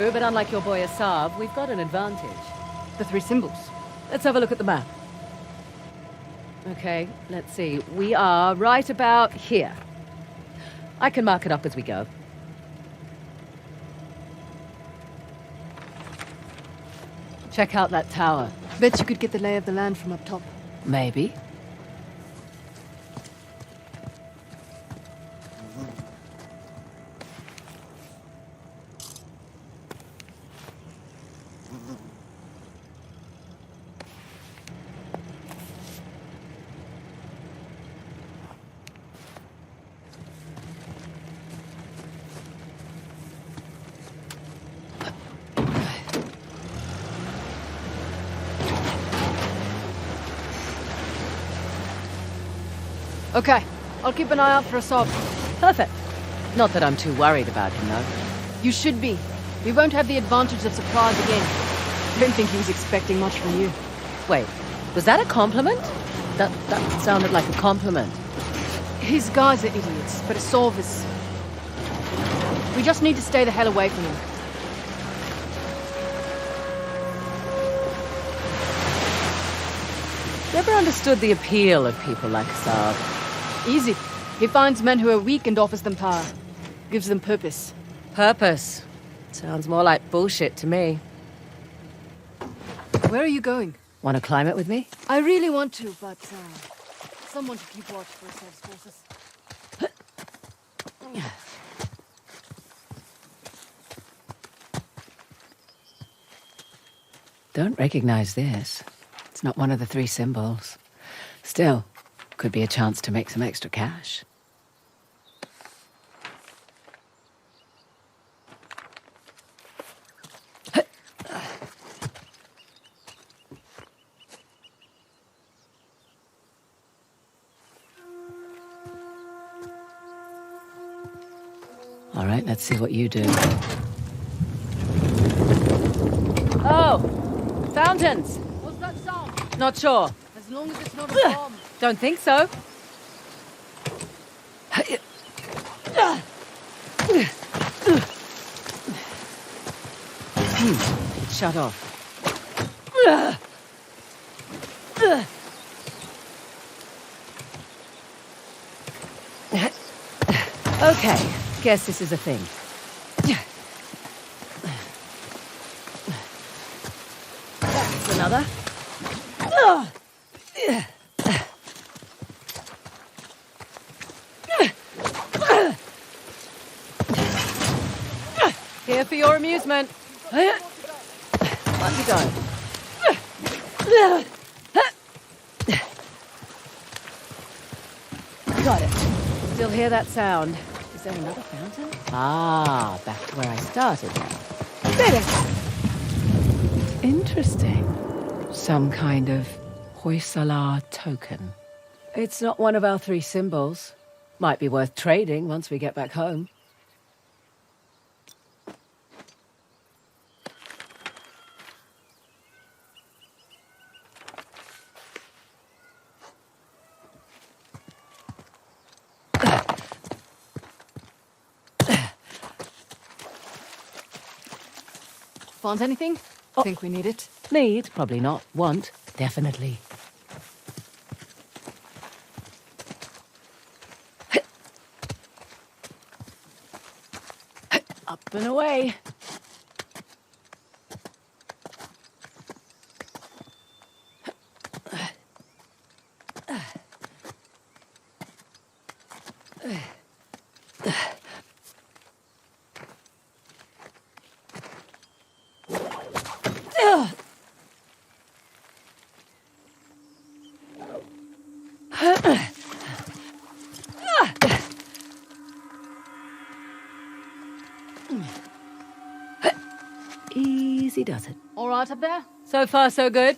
But unlike your boy Asav, we've got an advantage. The three symbols. Let's have a look at the map. Okay, let's see. We are right about here. I can mark it up as we go. Check out that tower. Bet you could get the lay of the land from up top. Maybe. Okay, I'll keep an eye out for Asav. Perfect. Not that I'm too worried about him, though. You should be. We won't have the advantage of surprise again. Don't think he was expecting much from you. Wait, was that a compliment? That sounded like a compliment. His guys are idiots, but Asav is... We just need to stay the hell away from him. Never understood the appeal of people like Asav. Easy. He finds men who are weak and offers them power. Gives them purpose. Purpose. Sounds more like bullshit to me. Where are you going? Want to climb it with me? I really want to, but someone to keep watch for Asav's forces. Don't recognize this. It's not one of the three symbols. Still, could be a chance to make some extra cash. All right, let's see what you do. Oh! Fountains! What's that sound? Not sure. As long as it's not a bomb. Don't think so. It's shut off. Okay, guess this is a thing. That's another. Here for your amusement. On you go. Got it. Still hear that sound. Is there another fountain? Ah, back to where I started now. There. Interesting. Some kind of Hoysala token. It's not one of our three symbols. Might be worth trading once we get back home. Find anything? Oh. Think we need it? Need, probably not. Want, definitely. Up and away. Easy does it. All right up there? So far, so good.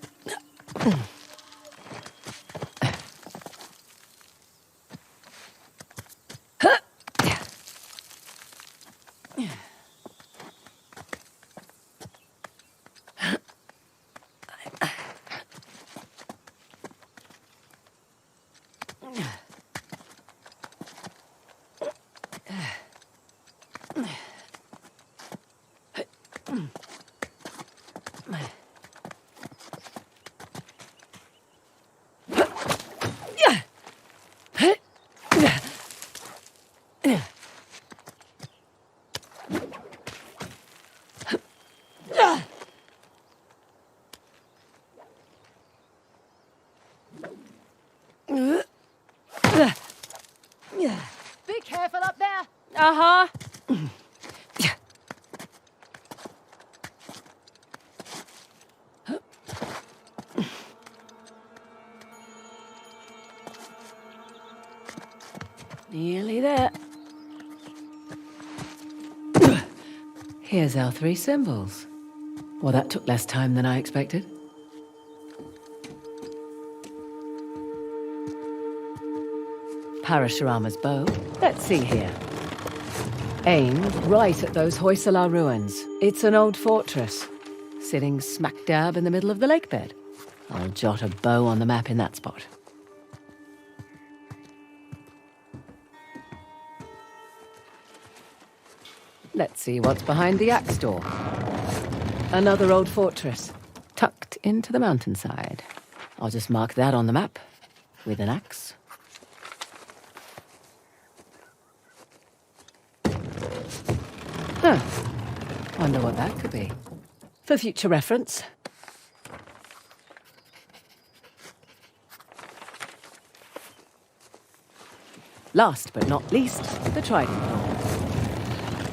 Be careful up there. Uh-huh. Nearly there. Here's our 3 symbols. Well, that took less time than I expected. Parashurama's bow. Let's see here. Aimed right at those Hoysala ruins. It's an old fortress, sitting smack dab in the middle of the lake bed. I'll jot a bow on the map in that spot. Let's see what's behind the axe door. Another old fortress, tucked into the mountainside. I'll just mark that on the map with an axe. Huh. Wonder what that could be. For future reference. Last but not least, the Trident Door.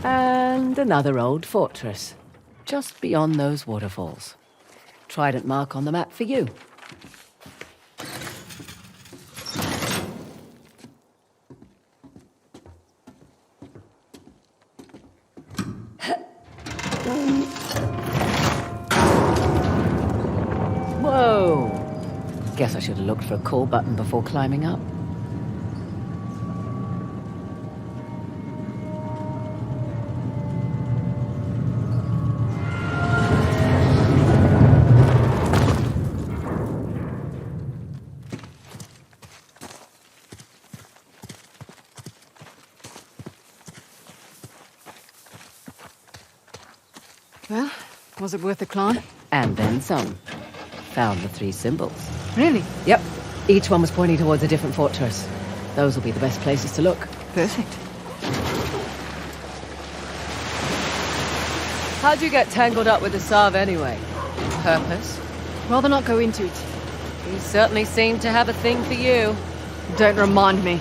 And another old fortress, just beyond those waterfalls. Trident mark on the map for you. Whoa! Guess I should have looked for a call button before climbing up. Well, was it worth the climb? And then some. Found the 3 symbols. Really? Yep. Each one was pointing towards a different fortress. Those will be the best places to look. Perfect. How'd you get tangled up with the Sav anyway? Purpose? Rather not go into it. He certainly seemed to have a thing for you. Don't remind me.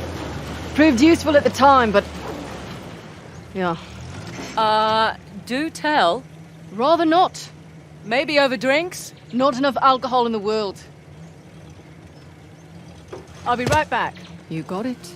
Proved useful at the time, but... yeah. Do tell. Rather not. Maybe over drinks? Not enough alcohol in the world. I'll be right back. You got it.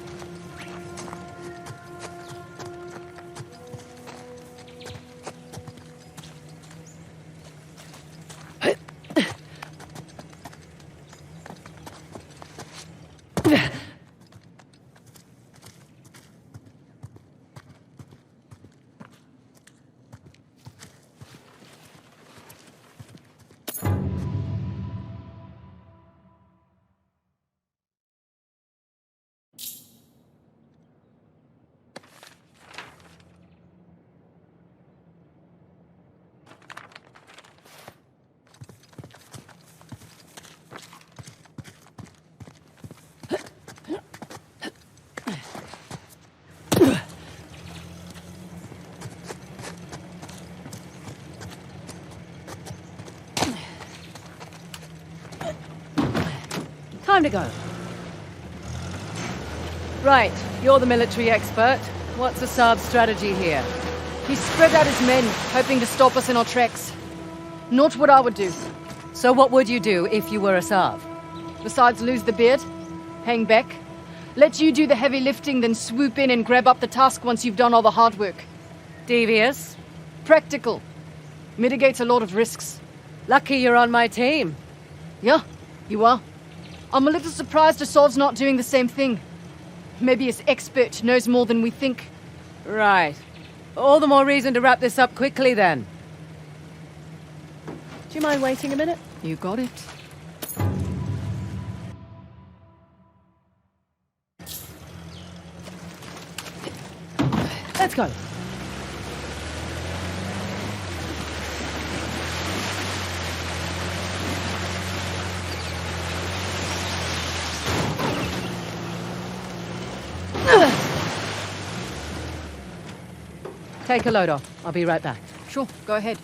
Time to go. Right, you're the military expert. What's Asab's strategy here? He spread out his men, hoping to stop us in our tracks. Not what I would do. So what would you do if you were Asab? Besides lose the beard, hang back, let you do the heavy lifting, then swoop in and grab up the task once you've done all the hard work. Devious? Practical. Mitigates a lot of risks. Lucky you're on my team. Yeah, you are. I'm a little surprised Assad's not doing the same thing. Maybe his expert knows more than we think. Right. All the more reason to wrap this up quickly, then. Do you mind waiting a minute? You got it. Let's go. Take a load off. I'll be right back. Sure, go ahead.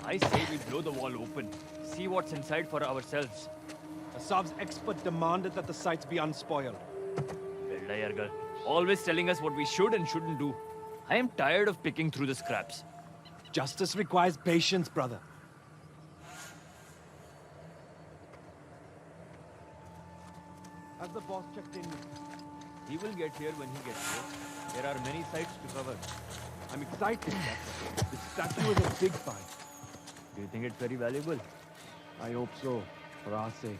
I say we blow the wall open. See what's inside for ourselves. Asav's expert demanded that the sites be unspoiled. Veldayargal, always telling us what we should and shouldn't do. I am tired of picking through the scraps. Justice requires patience, brother. Has the boss checked in? He will get here when he gets here. There are many sites to cover. I'm excited. This statue is a big find. Do you think it's very valuable? I hope so, for our sake.